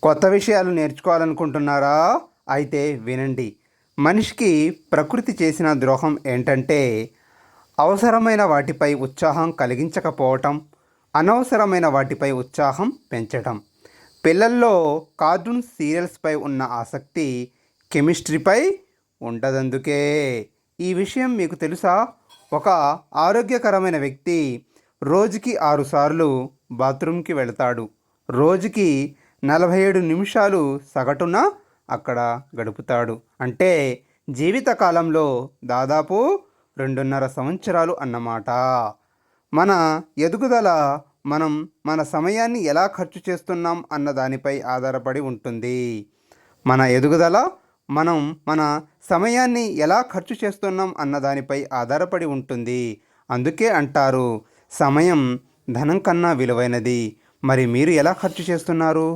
కొత్త విషయాలు నేర్చుకోవాలనుకుంటున్నారా? అయితే వినండి. మనిషికి ప్రకృతి చేసిన ద్రోహం ఏంటంటే, అవసరమైన వాటిపై ఉత్సాహం కలిగించకపోవటం, అనవసరమైన వాటిపై ఉత్సాహం పెంచటం. పిల్లల్లో కార్టూన్ సీరియల్స్పై ఉన్న ఆసక్తి కెమిస్ట్రీపై ఉండదందుకే. ఈ విషయం మీకు తెలుసా? ఒక ఆరోగ్యకరమైన వ్యక్తి రోజుకి 6 సార్లు బాత్రూంకి వెళతాడు. రోజుకి 47 నిమిషాలు సగటున అక్కడ గడుపుతాడు. అంటే జీవితకాలంలో దాదాపు 2.5 సంవత్సరాలు అన్నమాట. మన ఎదుగుదల మనం మన సమయాన్ని ఎలా ఖర్చు చేస్తున్నాం అన్న దానిపై ఆధారపడి ఉంటుంది. మన ఎదుగుదల మనం మన సమయాన్ని ఎలా ఖర్చు చేస్తున్నాం అన్న దానిపై ఆధారపడి ఉంటుంది. అందుకే అంటారు, సమయం ధనం కన్నా విలువైనది. మరి మీరు ఎలా ఖర్చు చేస్తున్నారు?